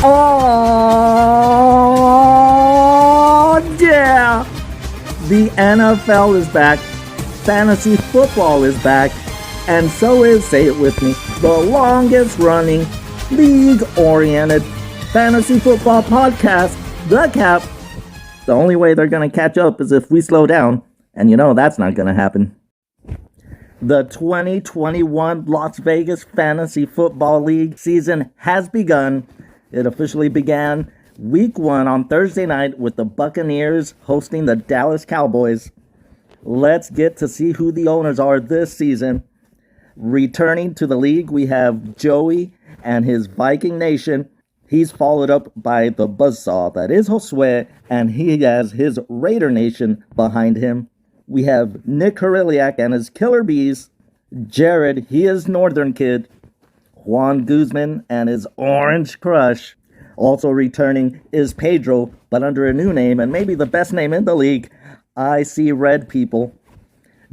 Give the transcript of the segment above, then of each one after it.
Oh, yeah! The NFL is back, fantasy football is back, and so is, say it with me, the longest running, league-oriented fantasy football podcast, The KAEP. The only way they're going to catch up is if we slow down, and you know that's not going to happen. The 2021 Las Vegas Fantasy Football League season has begun. It officially began week 1 on Thursday night with the Buccaneers hosting the Dallas Cowboys. Let's get to see who the owners are this season. Returning to the league, we have Joey and his Viking Nation. He's followed up by the buzzsaw that is Josue, and he has his Raider Nation behind him. We have Nick Hariliak and his Killer Bees. Jared, he is Northern Kid. Juan Guzman and his Orange Crush. Also returning is Pedro, but under a new name, and maybe the best name in the league, I See Red People.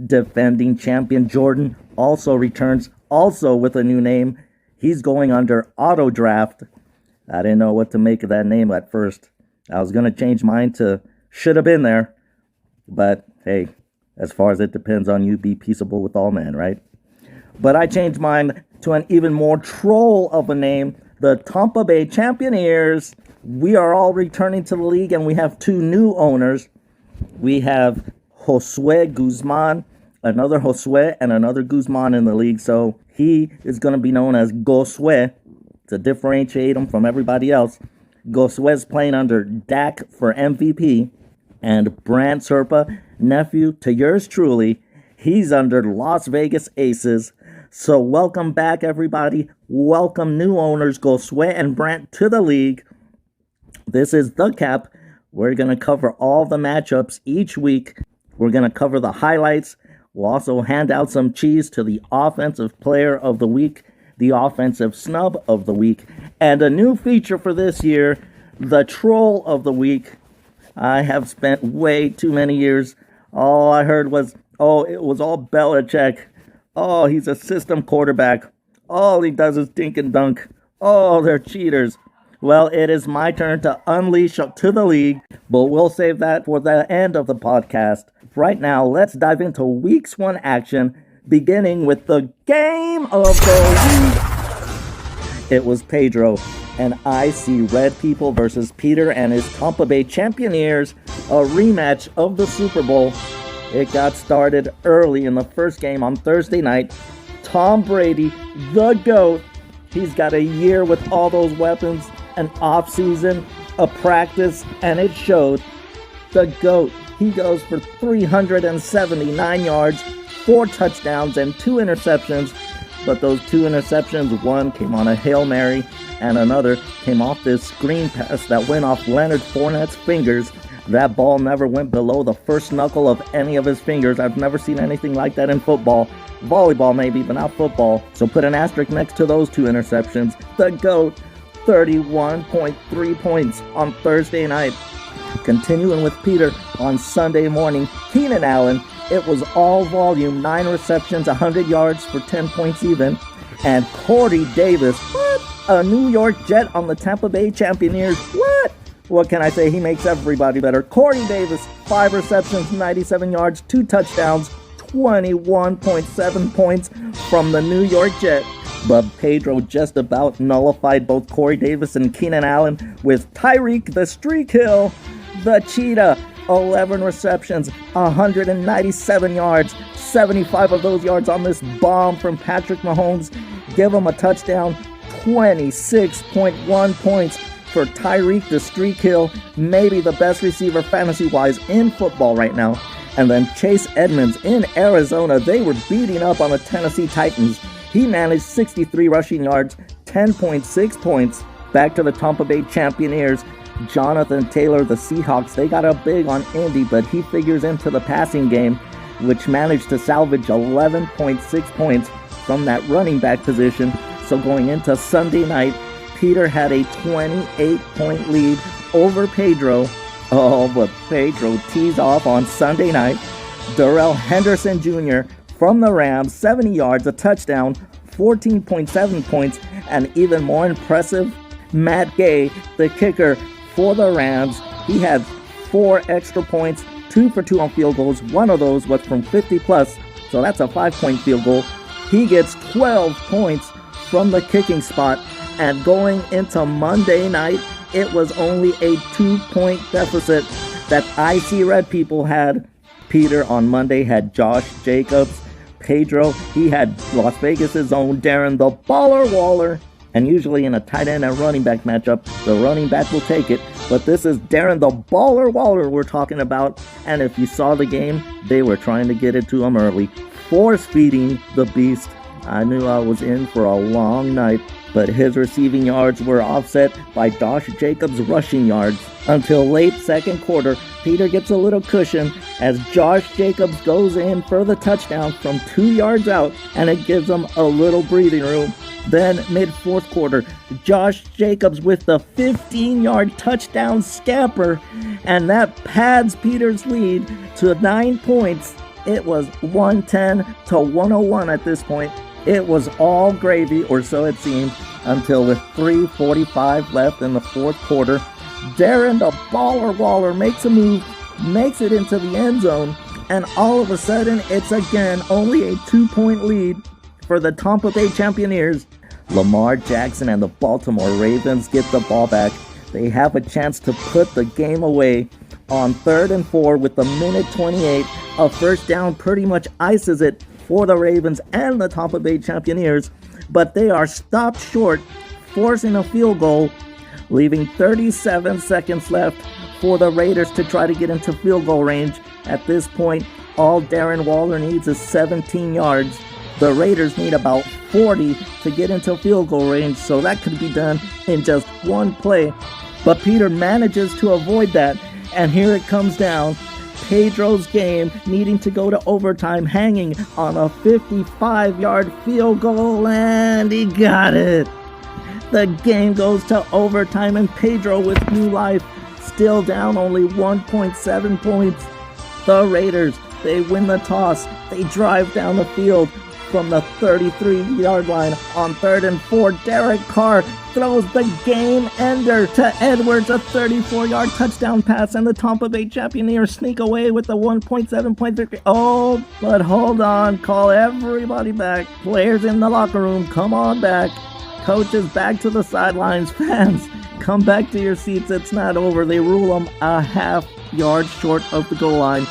Defending champion Jordan also returns, also with a new name. He's going under Auto Draft. I didn't know what to make of that name at first. I was going to change mine to Should Have Been There. But hey, as far as it depends on you, be peaceable with all men, right? But I changed mine to an even more troll of a name, the Tampa Bay Champions. We are all returning to the league, and we have 2 new owners. We have Josue Guzman, another Josue and another Guzman in the league. So he is going to be known as Gosue to differentiate him from everybody else. Gosue's playing under Dak for MVP, and Brant Serpa, nephew to yours truly, he's under Las Vegas Aces. So welcome back, everybody. Welcome new owners, Gosue and Brant, to the league. This is The KAEP. We're going to cover all the matchups each week. We're going to cover the highlights. We'll also hand out some cheese to the Offensive Player of the Week, the Offensive Snub of the Week, and a new feature for this year, the Troll of the Week. I have spent way too many years. All I heard was, it was all Belichick. Oh, he's a system quarterback. All he does is dink and dunk. Oh, they're cheaters. Well, it is my turn to unleash to the league, but we'll save that for the end of the podcast. Right now, let's dive into Week 1 action, beginning with the game of the week. It was Pedro and I See Red People versus Peter and his Tampa Bay Champions, a rematch of the Super Bowl. It got started early in the first game on Thursday night. Tom Brady, the GOAT, he's got a year with all those weapons, an off-season, a practice, and it showed. The GOAT, he goes for 379 yards, 4 touchdowns, and 2 interceptions. But those 2 interceptions, one came on a Hail Mary, and another came off this screen pass that went off Leonard Fournette's fingers. That ball never went below the first knuckle of any of his fingers. I've never seen anything like that in football. Volleyball maybe, but not football. So put an asterisk next to those 2 interceptions. The GOAT, 31.3 points on Thursday night. Continuing with Peter on Sunday morning, Keenan Allen, it was all volume, 9 receptions, 100 yards for 10 points even. And Corey Davis, what? A New York Jet on the Tampa Bay Champions, what? What can I say? He makes everybody better. Corey Davis, 5 receptions, 97 yards, 2 touchdowns, 21.7 points from the New York Jet. But Pedro just about nullified both Corey Davis and Keenan Allen with Tyreek the Streak Hill, the Cheetah, 11 receptions, 197 yards, 75 of those yards on this bomb from Patrick Mahomes. Give him a touchdown, 26.1 points for Tyreek the Streak Hill, maybe the best receiver fantasy-wise in football right now. And then Chase Edmonds in Arizona, they were beating up on the Tennessee Titans. He managed 63 rushing yards, 10.6 points. Back to the Tampa Bay Champions. Jonathan Taylor, the Seahawks, they got up big on Indy, but he figures into the passing game, which managed to salvage 11.6 points from that running back position. So going into Sunday night, Peter had a 28-point lead over Pedro. Oh, but Pedro tees off on Sunday night. Darrell Henderson Jr. from the Rams, 70 yards, a touchdown, 14.7 points, and even more impressive, Matt Gay, the kicker for the Rams, he had 4 extra points, 2 for 2 on field goals. One of those was from 50 plus, so that's a 5-point field goal. He gets 12 points from the kicking spot, and going into Monday night, it was only a 2-point deficit that IC Red people had. Peter on Monday had Josh Jacobs. Pedro, he had Las Vegas' own Darren the Baller Waller. And usually in a tight end and running back matchup, the running back will take it. But this is Darren the Baller Waller we're talking about. And if you saw the game, they were trying to get it to him early, force-feeding the beast. I knew I was in for a long night, but his receiving yards were offset by Josh Jacobs' rushing yards. Until late second quarter, Peter gets a little cushion as Josh Jacobs goes in for the touchdown from 2 yards out, and it gives him a little breathing room. Then mid-fourth quarter, Josh Jacobs with the 15-yard touchdown scamper, and that pads Peter's lead to 9 points. It was 110 to 101 at this point. It was all gravy, or so it seemed, until with 3:45 left in the fourth quarter, Darren the Baller Waller makes a move, makes it into the end zone, and all of a sudden, it's again only a 2-point lead for the Tampa Bay Champions. Lamar Jackson and the Baltimore Ravens get the ball back. They have a chance to put the game away. On 3rd and 4 with the minute 28, a first down pretty much ices it for the Ravens and the Tampa Bay Champions, but they are stopped short, forcing a field goal, leaving 37 seconds left for the Raiders to try to get into field goal range. At this point, all Darren Waller needs is 17 yards. The Raiders need about 40 to get into field goal range, so that could be done in just one play. But Peter manages to avoid that, and here it comes down. Pedro's game needing to go to overtime, hanging on a 55-yard field goal, and he got it. The game goes to overtime, and Pedro with new life, still down only 1.7 points. The Raiders, they win the toss. They drive down the field from the 33-yard line. On 3rd and 4, Derek Carr throws the game ender to Edwards, a 34-yard touchdown pass, and the Tampa Bay Champions sneak away with the 1.7-point victory. Oh, but hold on, call everybody back. Players in the locker room, come on back. Coaches back to the sidelines. Fans, come back to your seats. It's not over. They rule them a half yard short of the goal line.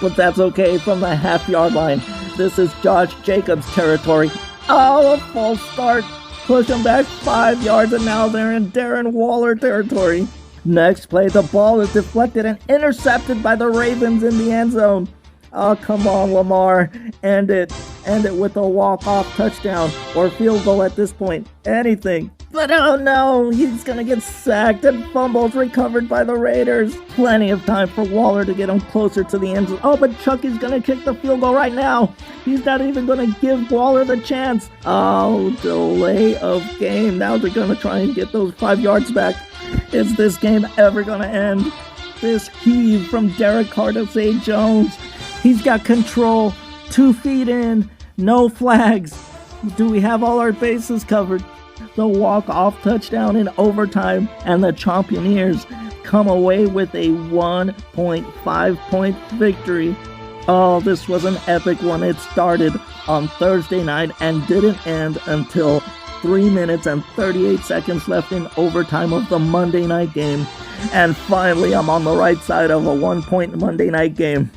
But that's okay from the half-yard line. This is Josh Jacobs territory. Oh, a false start. Push them back 5 yards, and now they're in Darren Waller territory. Next play, the ball is deflected and intercepted by the Ravens in the end zone. Oh, come on, Lamar. End it. End it with a walk-off touchdown or field goal at this point. Anything. But oh no, he's going to get sacked and fumbles recovered by the Raiders. Plenty of time for Waller to get him closer to the end zone. Oh, but Chucky's going to kick the field goal right now. He's not even going to give Waller the chance. Oh, delay of game. Now they're going to try and get those 5 yards back. Is this game ever going to end? This heave from Derek Carr to Zay Jones. He's got control. 2 feet in. No flags. Do we have all our bases covered? The walk-off touchdown in overtime, and the Champions come away with a 1.5-point victory. Oh, this was an epic one. It started on Thursday night and didn't end until 3 minutes and 38 seconds left in overtime of the Monday night game. And finally, I'm on the right side of a 1-point Monday night game.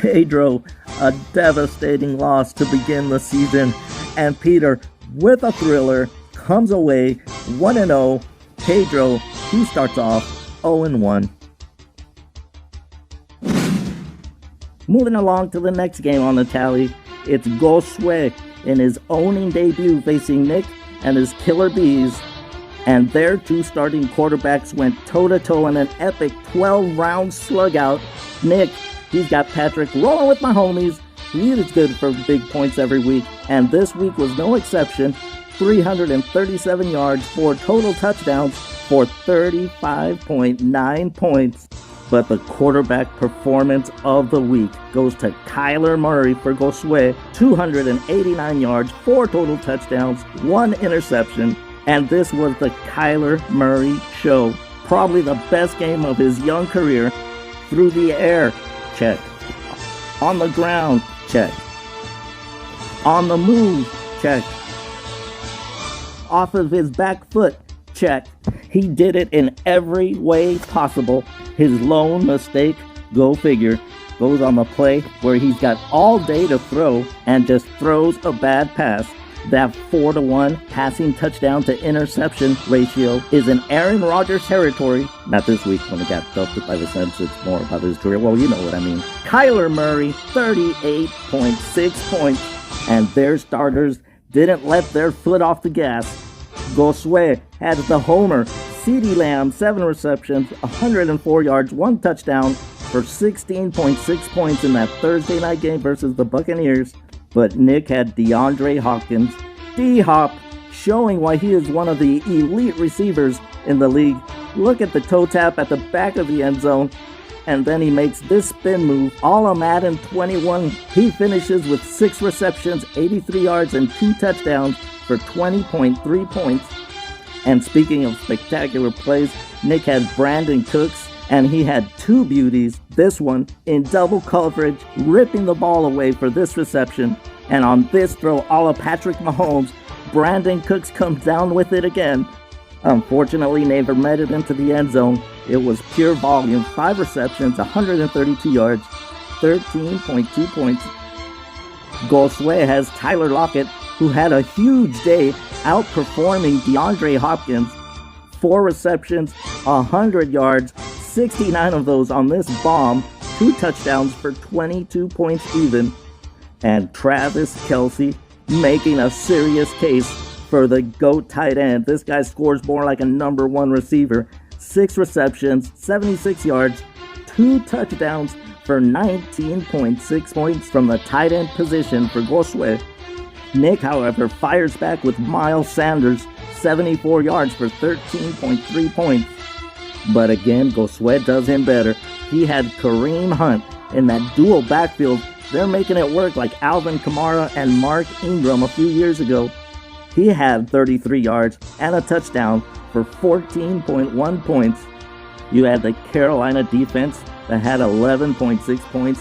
Pedro, a devastating loss to begin the season. And Peter, with a thriller, comes away 1-0. Pedro, he starts off 0-1. Moving along to the next game on the tally, it's Gosue in his owning debut facing Nick and his Killer Bees. And their 2 starting quarterbacks went toe-to-toe in an epic 12-round slugout. Nick, he's got Patrick rolling with my homies. He is good for big points every week, and this week was no exception. 337 yards, 4 total touchdowns for 35.9 points. But the quarterback performance of the week goes to Kyler Murray for Gosue. 289 yards, 4 total touchdowns, 1 interception. And this was the Kyler Murray show. Probably the best game of his young career. Through the air, check. On the ground, check. On the move, check. Off of his back foot, check. He did it in every way possible. His lone mistake, go figure, goes on the play where he's got all day to throw and just throws a bad pass. That 4-to-1 passing touchdown to interception ratio is in Aaron Rodgers territory. Not this week when he got dusted by the Saints. It's more about his career. Well, you know what I mean. Kyler Murray, 38.6 points. And their starters didn't let their foot off the gas. Gosue had the homer. CeeDee Lamb, 7 receptions, 104 yards, 1 touchdown for 16.6 points in that Thursday night game versus the Buccaneers. But Nick had DeAndre Hopkins, D-Hop, showing why he is one of the elite receivers in the league. Look at the toe tap at the back of the end zone. And then he makes this spin move, all on Madden 21. He finishes with 6 receptions, 83 yards, and 2 touchdowns for 20.3 points. And speaking of spectacular plays, Nick had Brandon Cooks, and he had 2 beauties. This one in double coverage, ripping the ball away for this reception. And on this throw, a la Patrick Mahomes, Brandon Cooks comes down with it again. Unfortunately, never made it into the end zone. It was pure volume, 5 receptions, 132 yards, 13.2 points. Gosue has Tyler Lockett, who had a huge day, outperforming DeAndre Hopkins. 4 receptions, 100 yards, 69 of those on this bomb, 2 touchdowns for 22 points even. And Travis Kelce making a serious case for the GOAT tight end. This guy scores more like a number 1 receiver. 6 receptions, 76 yards, 2 touchdowns for 19.6 points from the tight end position for Gosue. Nick, however, fires back with Miles Sanders, 74 yards for 13.3 points. But again, Gosue does him better. He had Kareem Hunt in that dual backfield. They're making it work like Alvin Kamara and Mark Ingram a few years ago. He had 33 yards and a touchdown for 14.1 points. You had the Carolina defense that had 11.6 points.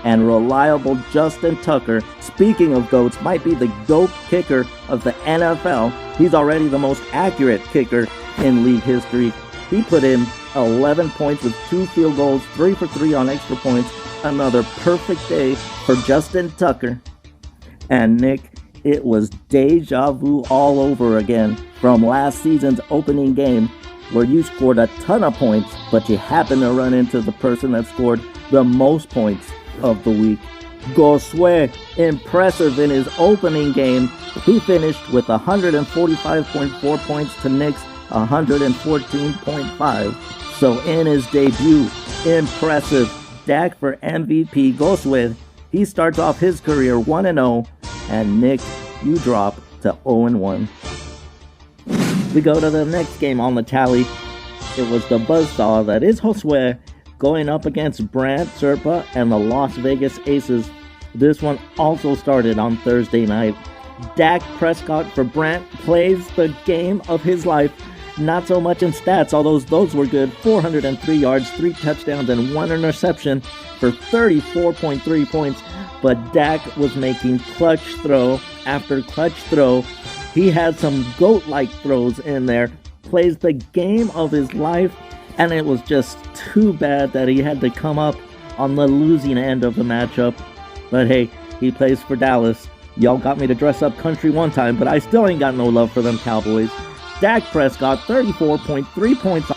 And reliable Justin Tucker, speaking of GOATs, might be the GOAT kicker of the NFL. He's already the most accurate kicker in league history. He put in 11 points with 2 field goals, 3 for 3 on extra points. Another perfect day for Justin Tucker. And Nick, it was deja vu all over again from last season's opening game where you scored a ton of points, but you happened to run into the person that scored the most points of the week. Gosue, impressive in his opening game. He finished with 145.4 points to Nick's 114.5. So in his debut, impressive. Dak for MVP. Gosue, he starts off his career 1-0, and Nick, you drop to 0-1. We go to the next game on the tally. It was the buzzsaw that is Gosue going up against Brant Serpa and the Las Vegas Aces. This one also started on Thursday night. Dak Prescott for Brant plays the game of his life. Not so much in stats, although those were good. 403 yards, 3 touchdowns, and 1 interception for 34.3 points. But Dak was making clutch throw after clutch throw. He had some GOAT-like throws in there. Plays the game of his life. And it was just too bad that he had to come up on the losing end of the matchup. But hey, he plays for Dallas. Y'all got me to dress up country one time, but I still ain't got no love for them Cowboys. Dak Prescott, 34.3 points.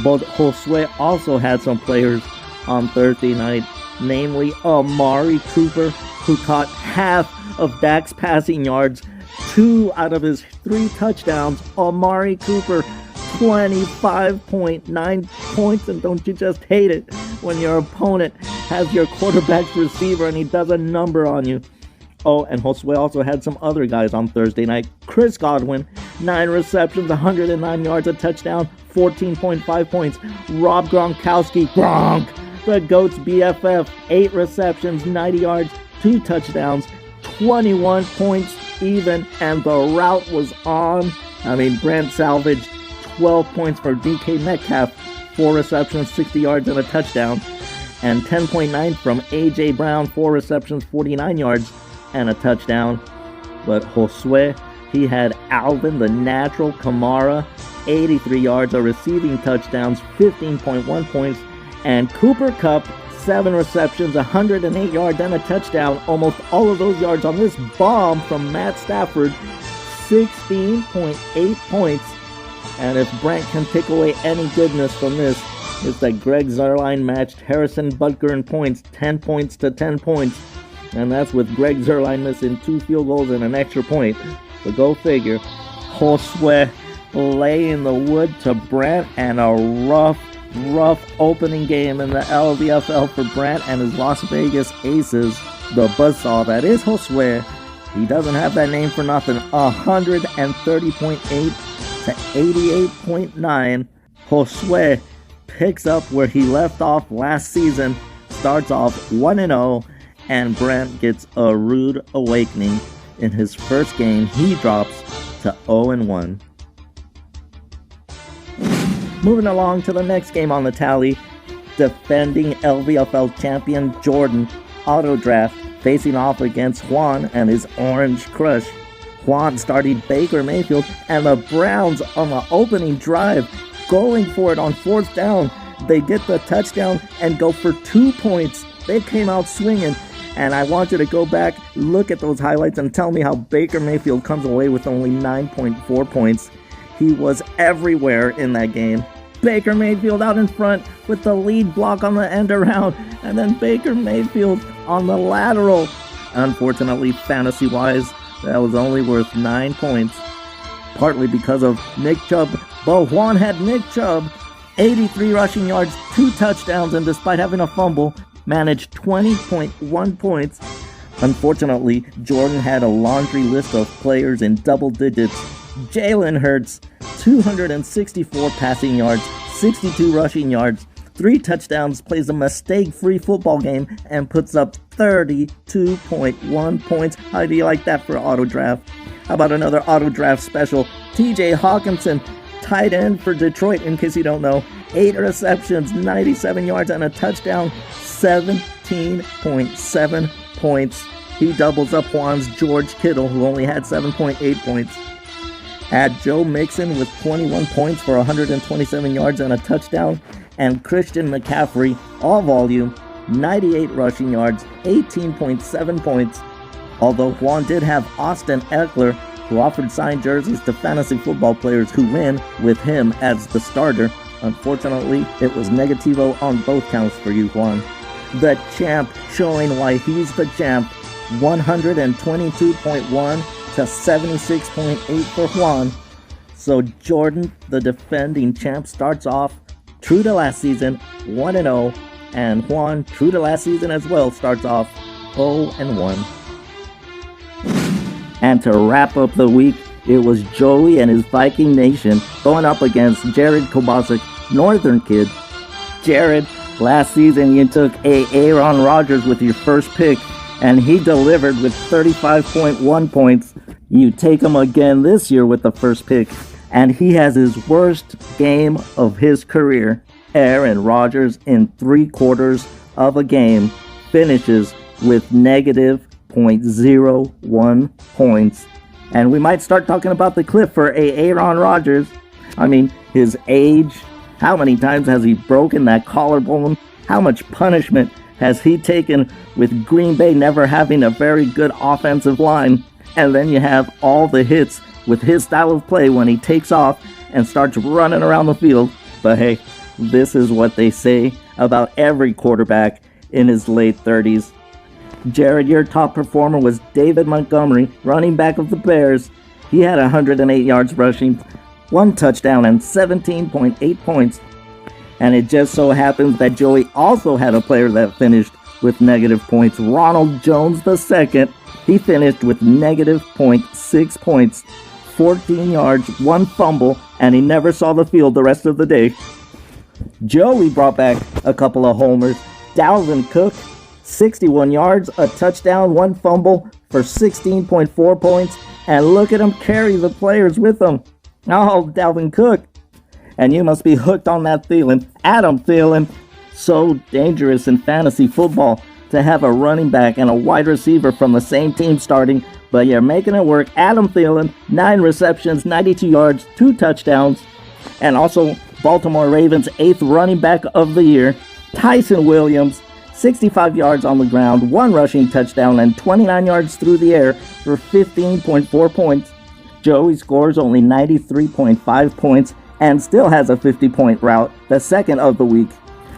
But Gosue also had some players on Thursday night, namely Amari Cooper, who caught half of Dak's passing yards, 2 out of his 3 touchdowns. Amari Cooper, 25.9 points, and don't you just hate it when your opponent has your quarterback's receiver and he does a number on you. Oh, and Gosue also had some other guys on Thursday night. Chris Godwin, 9 receptions, 109 yards, a touchdown, 14.5 points. Rob Gronkowski, Gronk, the GOAT's BFF, 8 receptions, 90 yards, 2 touchdowns, 21 points even, and the route was on. Brent salvaged 12 points for DK Metcalf, 4 receptions, 60 yards, and a touchdown. And 10.9 from A.J. Brown, 4 receptions, 49 yards, and a touchdown. But Josue, he had Alvin, the natural Kamara, 83 yards, a receiving touchdowns, 15.1 points. And Cooper Kupp, 7 receptions, 108 yards, and a touchdown. Almost all of those yards on this bomb from Matt Stafford, 16.8 points. And if Brent can take away any goodness from this, it's that Greg Zuerlein matched Harrison Butker in points, 10 points to 10 points. And that's with Greg Zuerlein missing 2 field goals and an extra point. So go figure. Josue laying the wood to Brent, and a rough opening game in the LVFL for Brent and his Las Vegas Aces. The buzzsaw that is Josue. He doesn't have that name for nothing. 130.8 to 88.9. Josue picks up where he left off last season, starts off 1-0, and Brent gets a rude awakening. In his first game, he drops to 0-1. Moving along to the next game on the tally, defending LVFL champion Jordan Auto Draft facing off against Juan and his Orange Crush. Juan started Baker Mayfield, and the Browns on the opening drive going for it on 4th down. They get the touchdown and go for 2 points. They came out swinging, and I want you to go back, look at those highlights, and tell me how Baker Mayfield comes away with only 9.4 points. He was everywhere in that game. Baker Mayfield out in front with the lead block on the end around, and then Baker Mayfield on the lateral. Unfortunately, fantasy-wise, that was only worth 9 points, partly because of Nick Chubb. But Juan had Nick Chubb, 83 rushing yards, 2 touchdowns, and despite having a fumble, managed 20.1 points. Unfortunately, Jordan had a laundry list of players in double digits. Jalen Hurts, 264 passing yards, 62 rushing yards, 3 touchdowns, plays a mistake-free football game, and puts up 32.1 points. How do you like that for auto draft? How about another auto draft special? TJ Hawkinson, tight end for Detroit, in case you don't know. 8 receptions, 97 yards, and a touchdown, 17.7 points. He doubles up Juan's George Kittle, who only had 7.8 points. Add Joe Mixon with 21 points for 127 yards and a touchdown, and Christian McCaffrey, all volume, 98 rushing yards, 18.7 points. Although Juan did have Austin Eckler, who offered signed jerseys to fantasy football players who win with him as the starter. Unfortunately, it was negativo on both counts for you, Juan. The champ showing why he's the champ. 122.1 to 76.8 for Juan. So Jordan, the defending champ, starts off true to last season, 1-0, and Juan, true to last season as well, starts off 0-1. And to wrap up the week, it was Joey and his Viking Nation going up against Jared Kobasic, Northern Kid. Jared, last season you took Aaron Rodgers with your first pick, and he delivered with 35.1 points. You take him again this year with the first pick, and he has his worst game of his career. Aaron Rodgers, in 3 quarters of a game, finishes with negative 0.01 points. And we might start talking about the cliff for Aaron Rodgers. His age, how many times has he broken that collarbone? How much punishment has he taken with Green Bay never having a very good offensive line? And then you have all the hits with his style of play when he takes off and starts running around the field. But hey, this is what they say about every quarterback in his late 30s. Jared, your top performer was David Montgomery, running back of the Bears. He had 108 yards rushing, 1 touchdown, and 17.8 points. And it just so happens that Joey also had a player that finished with negative points. Ronald Jones II. He finished with negative 0.6 points, 14 yards, 1 fumble, and he never saw the field the rest of the day. Joey brought back a couple of homers. Dalvin Cook, 61 yards, a touchdown, 1 fumble for 16.4 points, and look at him carry the players with him. Oh, Dalvin Cook. And you must be hooked on that Thielen. Adam Thielen. So dangerous in fantasy football to have a running back and a wide receiver from the same team starting, but you're making it work. Adam Thielen, 9 receptions, 92 yards, 2 touchdowns, and also Baltimore Ravens' 8th running back of the year, Tyson Williams, 65 yards on the ground, 1 rushing touchdown, and 29 yards through the air for 15.4 points. Joey scores only 93.5 points and still has a 50-point route, the second of the week.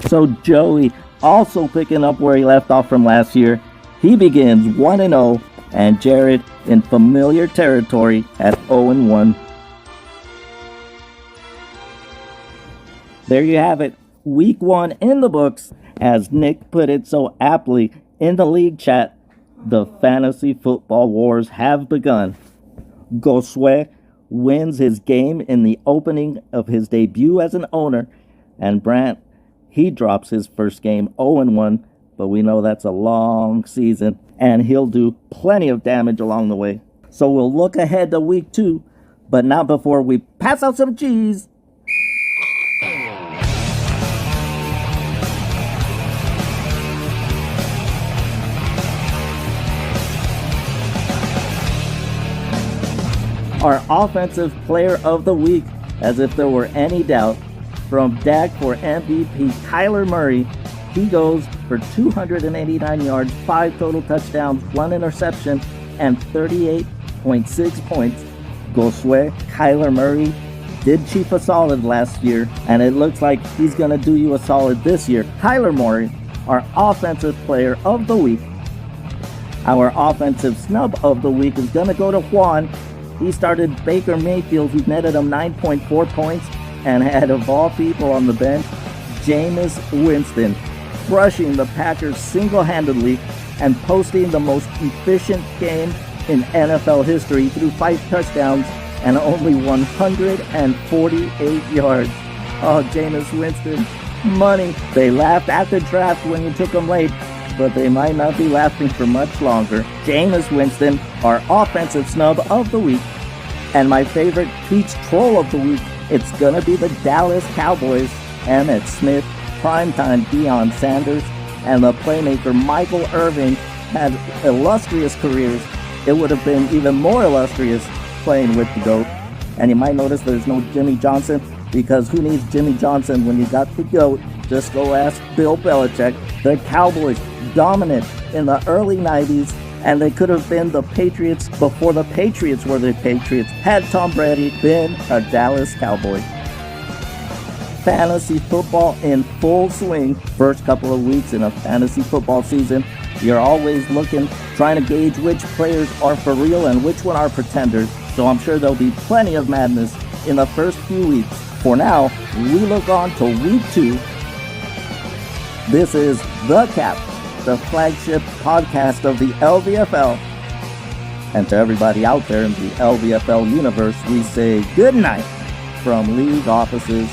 So Joey also picking up where he left off from last year. He begins 1-0, and Jared in familiar territory at 0-1. There you have it, week 1 in the books. As Nick put it so aptly in the league chat, the fantasy football wars have begun. Gosue wins his game in the opening of his debut as an owner, and Brant, he drops his first game 0-1, but we know that's a long season, and he'll do plenty of damage along the way. So we'll look ahead to week 2, but not before we pass out some cheese. Our offensive player of the week, as if there were any doubt, from Dak for MVP, Kyler Murray. He goes for 289 yards, 5 total touchdowns, 1 interception, and 38.6 points. Gosue, Kyler Murray did Chief a solid last year, and it looks like he's going to do you a solid this year. Kyler Murray, our offensive player of the week. Our offensive snub of the week is going to go to Juan. He started Baker Mayfield, who netted him 9.4 points, and had, of all people on the bench, Jameis Winston, crushing the Packers single-handedly and posting the most efficient game in NFL history through 5 touchdowns and only 148 yards. Oh, Jameis Winston, money. They laughed at the draft when you took him late, but they might not be laughing for much longer. Jameis Winston, our offensive snub of the week. And my favorite Peach Troll of the week, it's gonna be the Dallas Cowboys. Emmitt Smith, primetime Deion Sanders, and the playmaker Michael Irvin had illustrious careers. It would have been even more illustrious playing with the GOAT. And you might notice there's no Jimmy Johnson, because who needs Jimmy Johnson when you got the GOAT? Just go ask Bill Belichick. The Cowboys dominant in the early 90s, and they could have been the Patriots before the Patriots were the Patriots had Tom Brady been a Dallas Cowboy. Fantasy football in full swing. First couple of weeks in a fantasy football season, you're always looking, trying to gauge which players are for real and which one are pretenders. So I'm sure there'll be plenty of madness in the first few weeks. For now, we look on to week 2. This is The KAEP, the flagship podcast of the LVFL. And to everybody out there in the LVFL universe, we say good night from league offices.